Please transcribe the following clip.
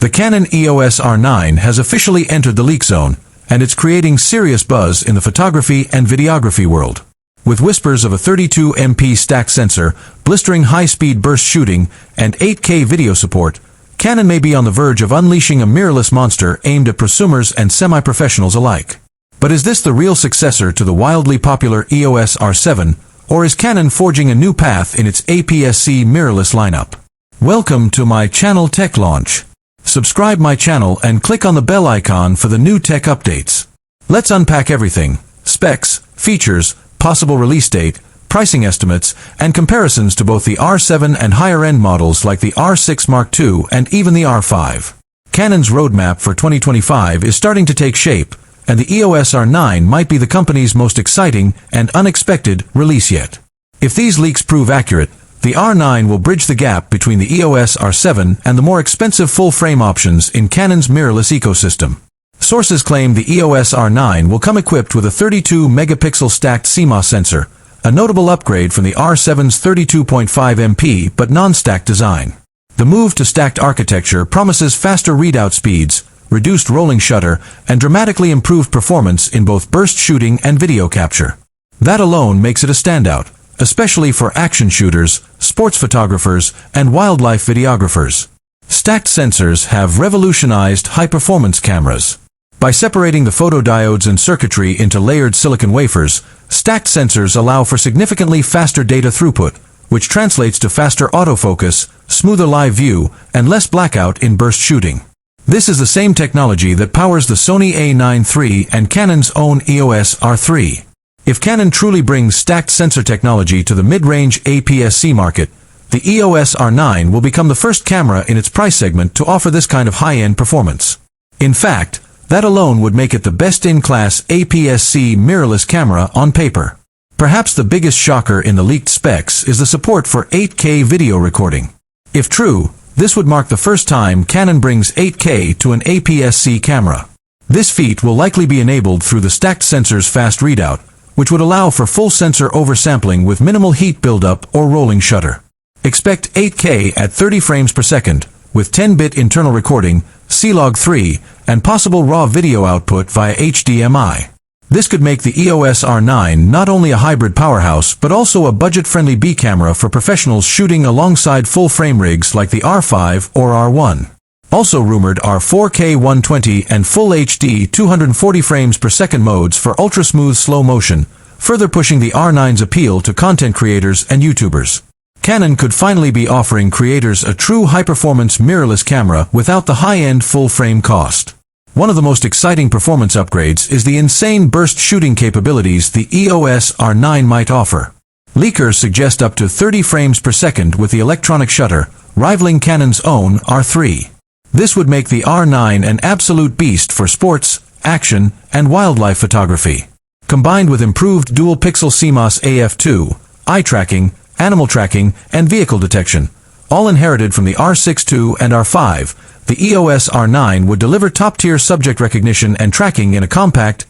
The Canon EOS R9 has officially entered the leak zone, and it's creating serious buzz in the photography and videography world. With whispers of a 32MP stacked sensor, blistering high-speed burst shooting, and 8K video support, Canon may be on the verge of unleashing a mirrorless monster aimed at prosumers and semi-professionals alike. But is this the real successor to the wildly popular EOS R7, or is Canon forging a new path in its APS-C mirrorless lineup? Welcome to my channel Tech Launch. Subscribe my channel and click on the bell icon for the new tech updates. Let's unpack everything: specs, features, possible release date, pricing estimates, and comparisons to both the R7 and higher-end models like the R6 Mark II and even the R5. Canon's roadmap for 2025 is starting to take shape, and the EOS R9 might be the company's most exciting and unexpected release yet. If these leaks prove accurate, the R9 will bridge the gap between the EOS R7 and the more expensive full-frame options in Canon's mirrorless ecosystem. Sources claim the EOS R9 will come equipped with a 32-megapixel stacked CMOS sensor, a notable upgrade from the R7's 32.5MP but non-stacked design. The move to stacked architecture promises faster readout speeds, reduced rolling shutter, and dramatically improved performance in both burst shooting and video capture. That alone makes it a standout, especially for action shooters, sports photographers, and wildlife videographers. Stacked sensors have revolutionized high-performance cameras. By separating the photodiodes and circuitry into layered silicon wafers, stacked sensors allow for significantly faster data throughput, which translates to faster autofocus, smoother live view, and less blackout in burst shooting. This is the same technology that powers the Sony A9 III and Canon's own EOS R3. If Canon truly brings stacked sensor technology to the mid-range APS-C market, the EOS R9 will become the first camera in its price segment to offer this kind of high-end performance. In fact, that alone would make it the best-in-class APS-C mirrorless camera on paper. Perhaps the biggest shocker in the leaked specs is the support for 8K video recording. If true, this would mark the first time Canon brings 8K to an APS-C camera. This feat will likely be enabled through the stacked sensor's fast readout, which would allow for full sensor oversampling with minimal heat buildup or rolling shutter. Expect 8K at 30 frames per second, with 10-bit internal recording, C-Log 3, and possible raw video output via HDMI. This could make the EOS R9 not only a hybrid powerhouse but also a budget-friendly B camera for professionals shooting alongside full-frame rigs like the R5 or R1. Also rumored are 4K 120 and Full HD 240 frames per second modes for ultra-smooth slow motion, further pushing the R9's appeal to content creators and YouTubers. Canon could finally be offering creators a true high-performance mirrorless camera without the high-end full-frame cost. One of the most exciting performance upgrades is the insane burst shooting capabilities the EOS R9 might offer. Leakers suggest up to 30 frames per second with the electronic shutter, rivaling Canon's own R3. This would make the R9 an absolute beast for sports, action, and wildlife photography. Combined with improved dual-pixel CMOS AF2, eye tracking, animal tracking, and vehicle detection, all inherited from the R6 II and R5, the EOS R9 would deliver top-tier subject recognition and tracking in a compact,